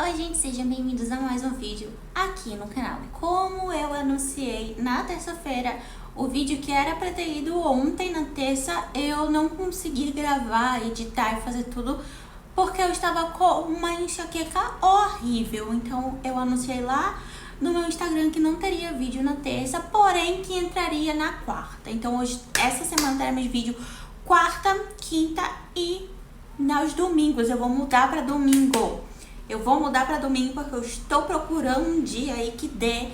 Oi gente, sejam bem-vindos a mais um vídeo aqui no canal. Como eu anunciei na terça-feira, o vídeo que era pra ter ido ontem na terça, eu não consegui gravar, editar e fazer tudo porque eu estava com uma enxaqueca horrível. Então eu anunciei lá no meu Instagram que não teria vídeo na terça, porém que entraria na quarta. Então hoje, essa semana teremos vídeo quarta, quinta e nos domingos. Eu vou mudar pra domingo. Eu vou mudar pra domingo porque eu estou procurando um dia aí que dê,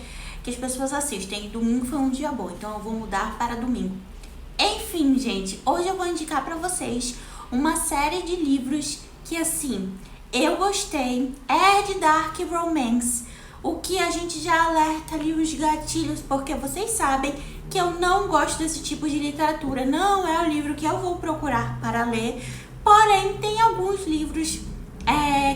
que as pessoas assistem. E domingo foi um dia bom, então eu vou mudar para domingo. Enfim, gente, hoje eu vou indicar pra vocês uma série de livros que, assim, eu gostei. É de Dark Romance, o que a gente já alerta ali os gatilhos, porque vocês sabem que eu não gosto desse tipo de literatura. Não é o livro que eu vou procurar para ler, porém tem alguns livros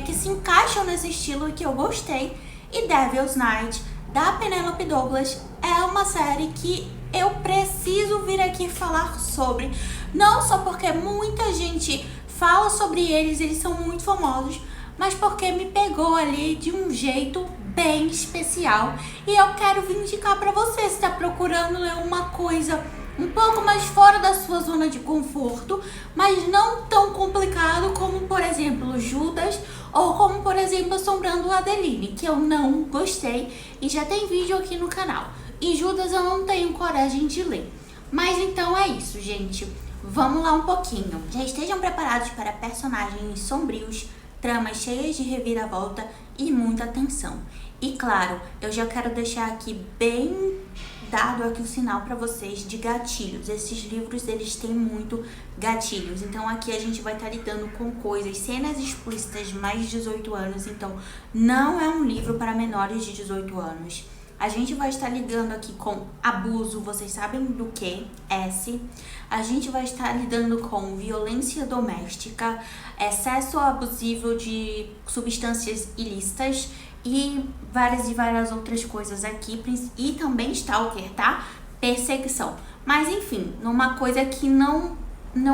que se encaixam nesse estilo que eu gostei. E Devil's Night, da Penelope Douglas, é uma série que eu preciso vir aqui falar sobre. Não só porque muita gente fala sobre eles são muito famosos, mas porque me pegou ali de um jeito bem especial. E eu quero vir indicar pra você, se tá procurando ler uma coisa um pouco mais fora da sua zona de conforto, mas não tão complicado como, por exemplo, Judas, ou como, por exemplo, Assombrando Adeline, que eu não gostei e já tem vídeo aqui no canal. E Judas eu não tenho coragem de ler. Mas então é isso, gente. Vamos lá um pouquinho. Já estejam preparados para personagens sombrios, tramas cheias de reviravolta e muita tensão. E claro, eu já quero deixar aqui bem dado aqui o sinal para vocês de gatilhos. Esses livros, eles têm muito gatilhos. Então aqui a gente vai estar lidando com coisas, cenas explícitas de mais de 18 anos. Então não é um livro para menores de 18 anos. A gente vai estar lidando aqui com abuso, vocês sabem do que? A gente vai estar lidando com violência doméstica, excesso abusivo de substâncias ilícitas e várias outras coisas aqui, e também stalker, tá? Perseguição. Mas enfim, numa coisa que não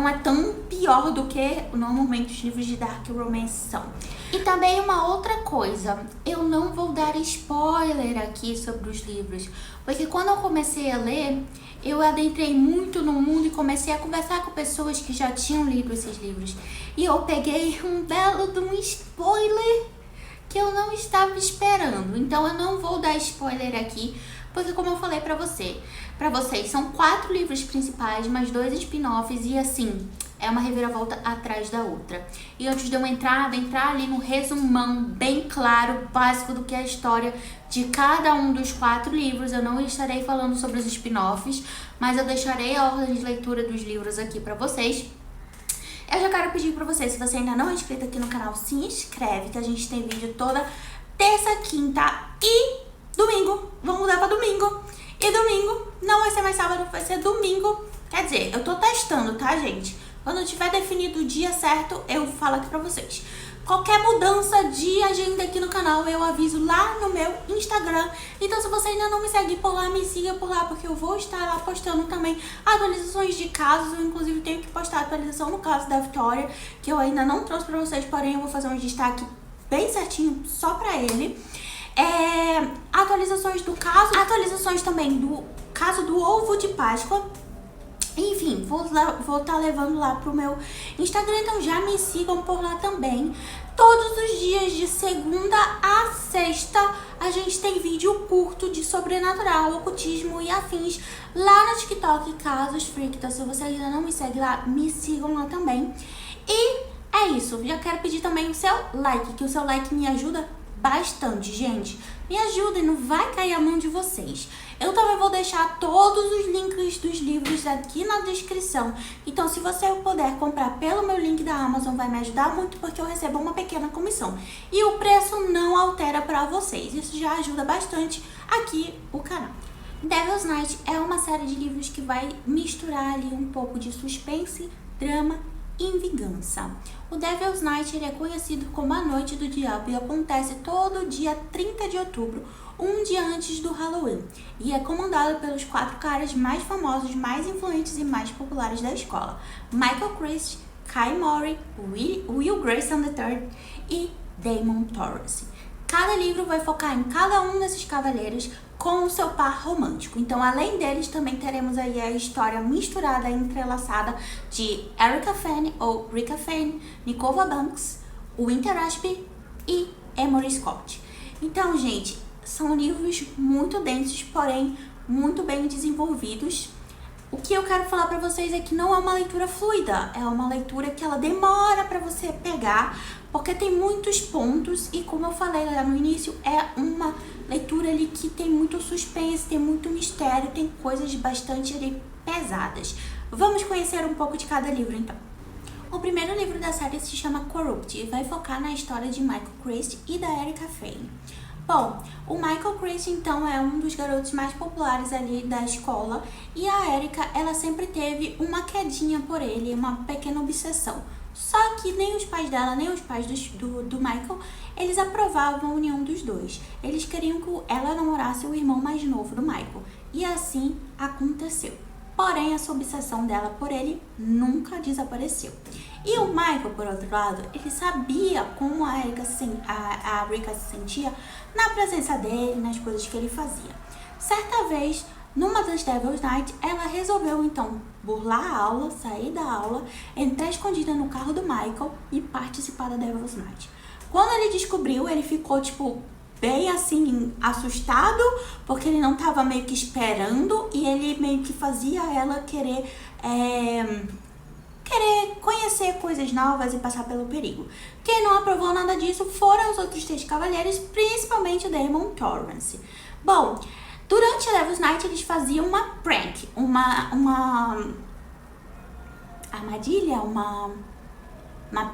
é tão pior do que normalmente os livros de Dark Romance são. E também uma outra coisa, eu não vou dar spoiler aqui sobre os livros, porque quando eu comecei a ler, eu adentrei muito no mundo e comecei a conversar com pessoas que já tinham lido esses livros. E eu peguei um belo de um spoiler que eu não estava esperando. Então eu não vou dar spoiler aqui, porque como eu falei pra vocês, são 4 livros principais, mais 2 spin-offs e assim, é uma reviravolta atrás da outra. E antes de eu entrar ali no resumão bem claro, básico do que é a história de cada um dos 4 livros, eu não estarei falando sobre os spin-offs, mas eu deixarei a ordem de leitura dos livros aqui pra vocês. Eu já quero pedir pra você, se você ainda não é inscrito aqui no canal, se inscreve, que a gente tem vídeo toda terça, quinta e domingo. Vamos mudar pra domingo. E domingo não vai ser mais sábado, vai ser domingo. Quer dizer, eu tô testando, tá, gente? Quando eu tiver definido o dia certo, eu falo aqui pra vocês. Qualquer mudança de agenda aqui no canal, eu aviso lá no meu Instagram. Então, se você ainda não me segue por lá, me siga por lá, porque eu vou estar lá postando também atualizações de casos. Eu, inclusive, tenho que postar a atualização no caso da Vitória, que eu ainda não trouxe pra vocês, porém eu vou fazer um destaque bem certinho só pra ele. Atualizações do caso, atualizações também do caso do ovo de Páscoa. Enfim, vou estar levando lá pro meu Instagram, então já me sigam por lá também. Todos os dias, de segunda a sexta, a gente tem vídeo curto de sobrenatural, ocultismo e afins lá no TikTok, Casos Freak. Então se você ainda não me segue lá, me sigam lá também. E é isso, já quero pedir também o seu like, que o seu like me ajuda bastante, gente. Me ajudem, não vai cair a mão de vocês. Eu também vou deixar todos os links dos livros aqui na descrição. Então, se você puder comprar pelo meu link da Amazon, vai me ajudar muito, porque eu recebo uma pequena comissão. E o preço não altera para vocês. Isso já ajuda bastante aqui o canal. Devil's Night é uma série de livros que vai misturar ali um pouco de suspense, drama e vingança. O Devil's Night ele é conhecido como a Noite do Diabo e acontece todo dia 30 de outubro, um dia antes do Halloween, e é comandado pelos 4 caras mais famosos, mais influentes e mais populares da escola: Michael Christ, Kai Mori, Will Grayson III e Damon Torrance. Cada livro vai focar em cada um desses cavaleiros com o seu par romântico. Então, além deles, também teremos aí a história misturada, entrelaçada de Erica Fane ou Rika Fane, Nicova Banks, Winter Ashby e Emory Scott. Então, gente, são livros muito densos, porém muito bem desenvolvidos. O que eu quero falar pra vocês é que não é uma leitura fluida, é uma leitura que ela demora pra você pegar, porque tem muitos pontos e, como eu falei lá no início, é uma leitura ali que tem muito suspense, tem muito mistério, tem coisas bastante ali pesadas. Vamos conhecer um pouco de cada livro, então. O primeiro livro da série se chama Corrupt e vai focar na história de Michael Christie e da Erica Fane. Bom, o Michael Christie, então, é um dos garotos mais populares ali da escola e a Erica, ela sempre teve uma quedinha por ele, uma pequena obsessão. Só que nem os pais dela, nem os pais do Michael, eles aprovavam a união dos dois. Eles queriam que ela namorasse o irmão mais novo do Michael. E assim aconteceu. Porém, essa obsessão dela por ele nunca desapareceu. E o Michael, por outro lado, ele sabia como a Rika se sentia na presença dele, nas coisas que ele fazia. Certa vez, numa das Devil's Night, ela resolveu então burlar a aula, sair da aula, entrar escondida no carro do Michael e participar da Devil's Night. Quando ele descobriu, ele ficou bem assim, assustado, porque ele não tava meio que esperando e ele meio que fazia ela querer conhecer coisas novas e passar pelo perigo. Quem não aprovou nada disso foram os outros 3 cavaleiros, principalmente o Daemon Torrance. Bom, durante a Devil's Night eles faziam uma prank, uma armadilha, uma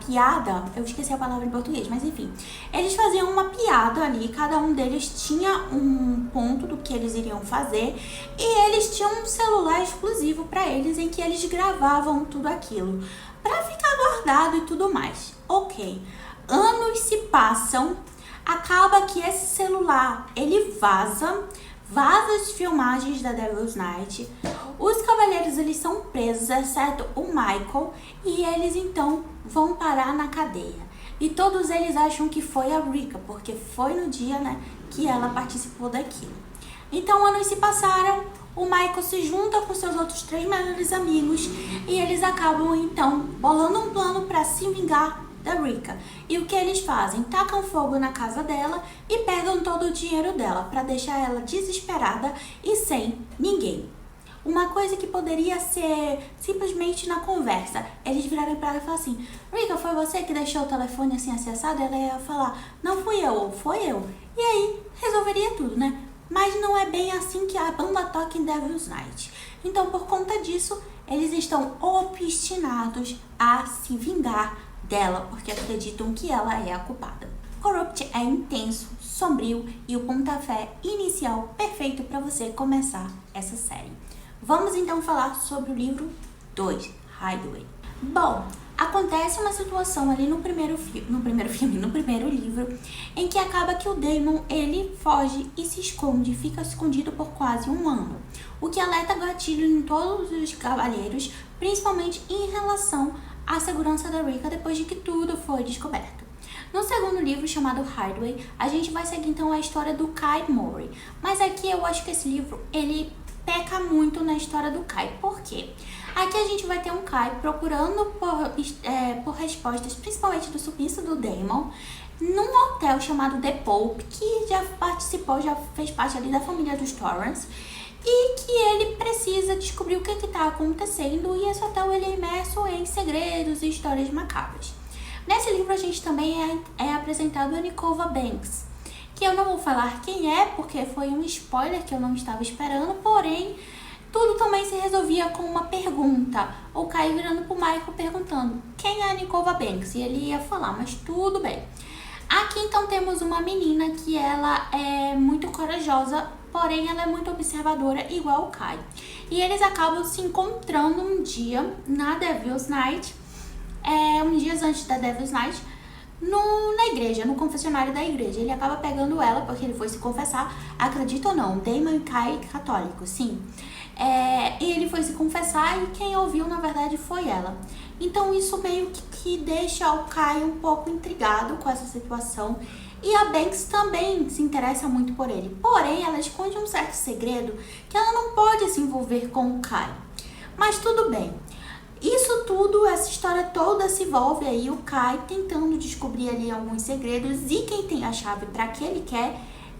piada, eu esqueci a palavra em português, mas enfim. Eles faziam uma piada ali, cada um deles tinha um ponto do que eles iriam fazer e eles tinham um celular exclusivo para eles em que eles gravavam tudo aquilo, para ficar guardado e tudo mais. Ok, anos se passam, acaba que esse celular, ele vaza as filmagens da Devil's Night. Os cavaleiros, eles são presos, exceto o Michael, e eles então vão parar na cadeia. E todos eles acham que foi a Rika, porque foi no dia, né, que ela participou daquilo. Então, anos se passaram, o Michael se junta com seus outros 3 melhores amigos e eles acabam então bolando um plano para se vingar da Rika. E o que eles fazem? Tacam fogo na casa dela e pegam todo o dinheiro dela para deixar ela desesperada e sem ninguém. Uma coisa que poderia ser simplesmente na conversa. Eles viraram para ela e falaram assim: Rika, foi você que deixou o telefone assim acessado? Ela ia falar: não fui eu, ou foi eu. E aí resolveria tudo, né? Mas não é bem assim que a banda toca em Devil's Night. Então, por conta disso, eles estão obstinados a se vingar dela, porque acreditam que ela é a culpada. Corrupt é intenso, sombrio e o pontapé inicial perfeito para você começar essa série. Vamos então falar sobre o livro 2, Hideaway. Bom, acontece uma situação ali no primeiro livro, em que acaba que o Daemon, ele foge e se esconde, fica escondido por quase um ano, o que alerta gatilho em todos os cavaleiros, principalmente em relação à segurança da Rika depois de que tudo foi descoberto. No segundo livro, chamado Hideaway, a gente vai seguir então a história do Kai Mori, mas aqui eu acho que esse livro, ele peca muito na história do Kai. Por quê? Aqui a gente vai ter um Kai procurando por respostas, principalmente do sumiço do Daemon, num hotel chamado The Pope, que já fez parte ali da família dos Torrance, e que ele precisa descobrir o que está acontecendo, e esse hotel ele é imerso em segredos e histórias macabras. Nesse livro a gente também é apresentado a Nicova Banks, que eu não vou falar quem é, porque foi um spoiler que eu não estava esperando, porém, tudo também se resolvia com uma pergunta. O Kai virando pro Michael perguntando: quem é a Nicova Banks? E ele ia falar, mas tudo bem. Aqui então temos uma menina que ela é muito corajosa, porém ela é muito observadora, igual o Kai. E eles acabam se encontrando um dia na Devil's Night, uns dias antes da Devil's Night, na igreja, no confessionário da igreja. Ele acaba pegando ela, porque ele foi se confessar, acredita ou não, Daemon e Kai católico, sim. E ele foi se confessar e quem ouviu, na verdade, foi ela. Então isso meio que deixa o Kai um pouco intrigado com essa situação E a Banks também se interessa muito por ele. Porém, ela esconde um certo segredo que ela não pode se envolver com o Kai. Mas tudo bem. Isso tudo, essa história toda se envolve aí o Kai tentando descobrir ali alguns segredos, e quem tem a chave para que ele quer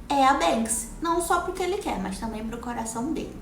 é a Banks. Não só porque ele quer, mas também pro coração dele.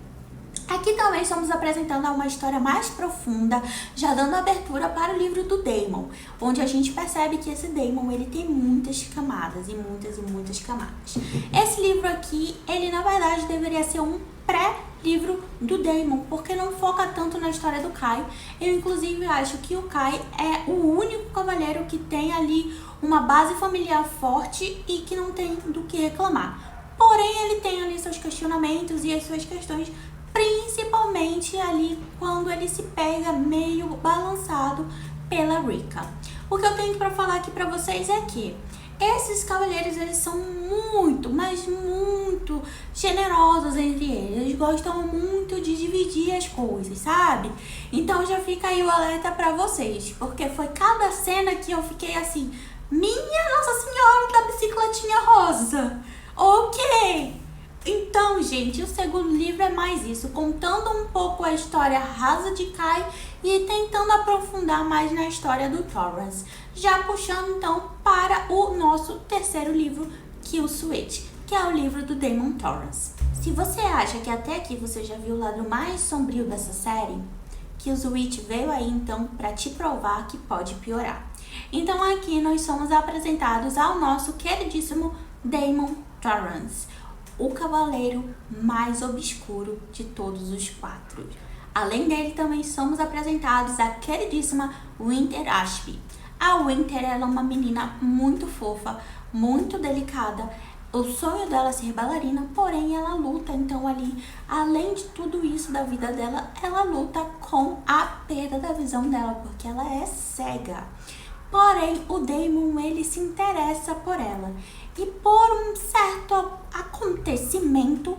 Aqui também estamos apresentando uma história mais profunda, já dando abertura para o livro do Damon, onde a gente percebe que esse Damon ele tem muitas camadas e muitas camadas. Esse livro aqui, ele na verdade deveria ser um pré-livro do Damon, porque não foca tanto na história do Kai. Eu inclusive acho que o Kai é o único cavaleiro que tem ali uma base familiar forte e que não tem do que reclamar. Porém, ele tem ali seus questionamentos e as suas questões, principalmente ali quando ele se pega meio balançado pela Rika. O que eu tenho para falar aqui para vocês é que esses cavaleiros, eles são muito, mas muito generosos entre eles. Eles gostam muito de dividir as coisas, sabe? Então já fica aí o alerta para vocês, porque foi cada cena que eu fiquei assim, minha Nossa Senhora da bicicletinha rosa. Ok. Então, gente, o segundo livro é mais isso, contando um pouco a história rasa de Kai e tentando aprofundar mais na história do Torrance. Já puxando então para o nosso terceiro livro, Kill Switch, que é o livro do Damon Torrance. Se você acha que até aqui você já viu o lado mais sombrio dessa série, Kill Switch veio aí então para te provar que pode piorar. Então aqui nós somos apresentados ao nosso queridíssimo Damon Torrance, o cavaleiro mais obscuro de todos os quatro. Além dele, também somos apresentados a queridíssima Winter Ashby. A Winter, ela é uma menina muito fofa, muito delicada. O sonho dela é ser bailarina, porém ela luta, então ali, além de tudo isso da vida dela, ela luta com a perda da visão dela, porque ela é cega. Porém, o Damon, ele se interessa por ela. E por um certo acontecimento,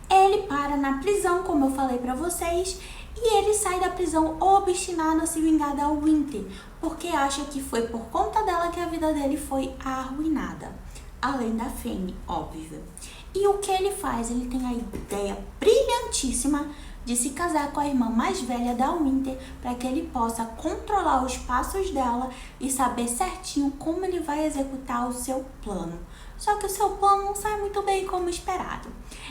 ele para na prisão, como eu falei pra vocês, e ele sai da prisão obstinado a se vingar da Winter, porque acha que foi por conta dela que a vida dele foi arruinada. Além da Fame, óbvio. E o que ele faz? Ele tem a ideia brilhantíssima de se casar com a irmã mais velha da Winter, para que ele possa controlar os passos dela e saber certinho como ele vai executar o seu plano. Só que o seu plano não sai muito bem como esperado.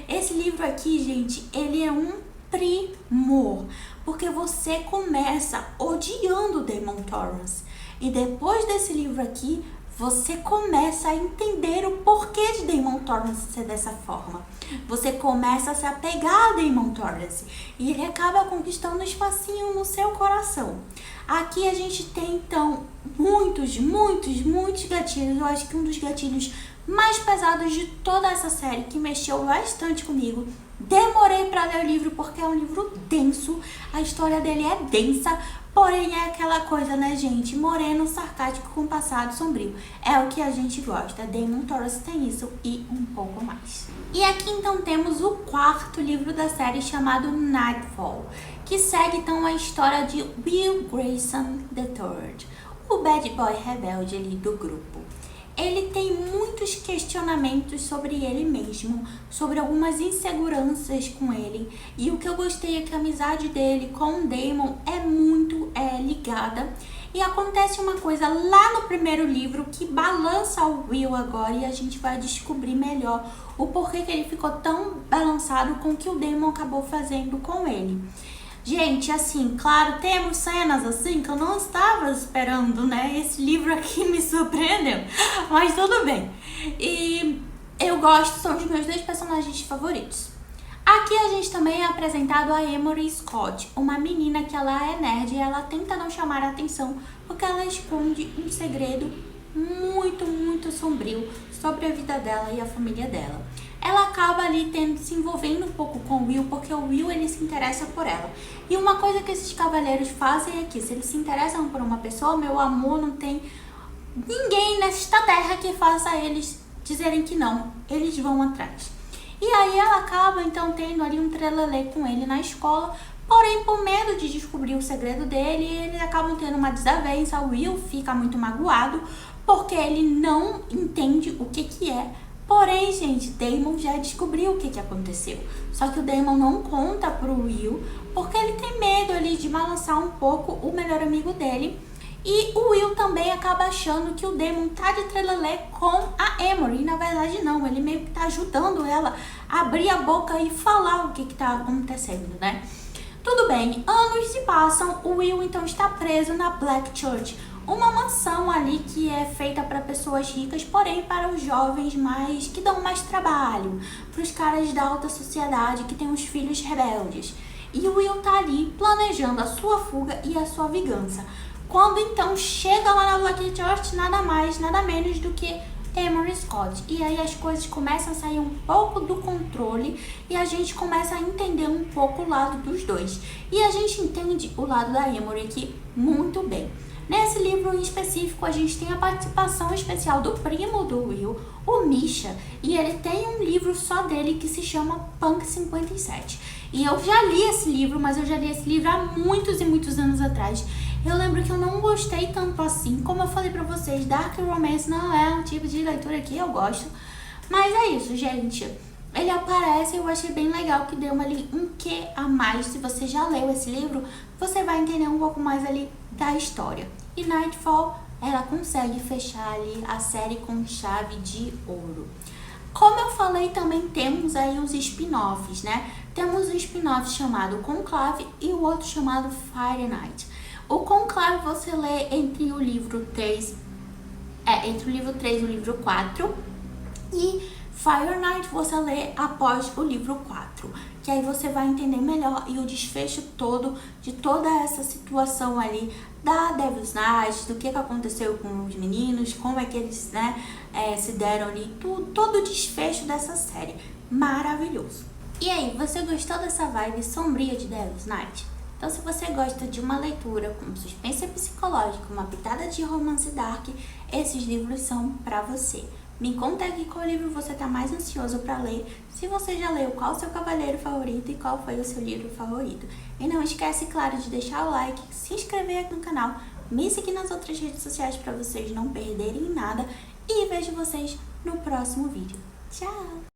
Esse livro aqui, gente, ele é um primor, porque você começa odiando Damon Torrance. E depois desse livro aqui, você começa a entender o porquê de Damon Torrance ser dessa forma. Você começa a se apegar a Damon Torrance e ele acaba conquistando um espacinho no seu coração. Aqui a gente tem, então, muitos gatilhos. Eu acho que um dos gatilhos mais pesados de toda essa série, que mexeu bastante comigo. Demorei para ler o livro porque é um livro denso, a história dele é densa, porém é aquela coisa, né, gente? Moreno, sarcástico com passado sombrio. É o que a gente gosta. Damon Torrance tem isso e um pouco mais. E aqui então temos o quarto livro da série, chamado Nightfall, que segue então a história de Will Grayson III, o bad boy rebelde ali do grupo. Ele tem muitos questionamentos sobre ele mesmo, sobre algumas inseguranças com ele. E o que eu gostei é que a amizade dele com o Damon é muito ligada. E acontece uma coisa lá no primeiro livro que balança o Will agora, e a gente vai descobrir melhor o porquê que ele ficou tão balançado com o que o Damon acabou fazendo com ele. Gente, assim, claro, temos cenas assim que eu não estava esperando, né? Esse livro aqui me surpreendeu, mas tudo bem. E eu gosto, são os meus dois personagens favoritos. Aqui a gente também é apresentado a Emory Scott, uma menina que ela é nerd e ela tenta não chamar a atenção porque ela esconde um segredo muito sombrio sobre a vida dela e a família dela. Ela acaba ali se envolvendo um pouco com o Will, porque o Will, ele se interessa por ela. E uma coisa que esses cavaleiros fazem é que, se eles se interessam por uma pessoa, meu amor, não tem ninguém nesta terra que faça eles dizerem que não. Eles vão atrás. E aí ela acaba, então, tendo ali um trelelê com ele na escola, porém, por medo de descobrir o segredo dele, eles acabam tendo uma desavença. O Will fica muito magoado, porque ele não entende o que é. Porém, gente, Damon já descobriu o que aconteceu. Só que o Damon não conta pro Will, porque ele tem medo ali de balançar um pouco o melhor amigo dele. E o Will também acaba achando que o Damon tá de trelelé com a Emory. E na verdade não, ele meio que tá ajudando ela a abrir a boca e falar o que tá acontecendo, né? Tudo bem, anos se passam, o Will então está preso na Black Church, uma mansão ali que é feita para pessoas ricas, porém para os jovens mais que dão mais trabalho, para os caras da alta sociedade que têm os filhos rebeldes. E o Will tá ali planejando a sua fuga e a sua vingança. Quando então chega lá na Black Church, nada mais, nada menos do que Emory Scott. E aí as coisas começam a sair um pouco do controle e a gente começa a entender um pouco o lado dos dois. E a gente entende o lado da Emory aqui muito bem. Nesse livro em específico, a gente tem a participação especial do primo do Will, o Misha, e ele tem um livro só dele que se chama Punk 57. E eu já li esse livro, mas eu já li esse livro há muitos e muitos anos atrás. Eu lembro que eu não gostei tanto assim. Como eu falei pra vocês, Dark Romance não é um tipo de leitura que eu gosto. Mas é isso, gente. Ele aparece e eu achei bem legal que deu ali um quê a mais. Se você já leu esse livro, você vai entender um pouco mais ali da história. E Nightfall, ela consegue fechar ali a série com chave de ouro. Como eu falei, também temos aí os spin-offs, né? Temos um spin-off chamado Conclave e o outro chamado Fire Night. O Conclave você lê entre o livro 3, entre o livro 3 e o livro 4, e Fire Night você lê após o livro 4, que aí você vai entender melhor e o desfecho todo de toda essa situação ali da Devil's Night, do que aconteceu com os meninos, como é que eles, né, se deram ali, todo o desfecho dessa série. Maravilhoso. E aí, você gostou dessa vibe sombria de Devil's Night? Então, se você gosta de uma leitura com suspense psicológico, uma pitada de romance dark, esses livros são pra você. Me conta aqui qual livro você tá mais ansioso pra ler, se você já leu, qual o seu cavaleiro favorito e qual foi o seu livro favorito. E não esquece, claro, de deixar o like, se inscrever aqui no canal, me seguir nas outras redes sociais pra vocês não perderem nada e vejo vocês no próximo vídeo. Tchau!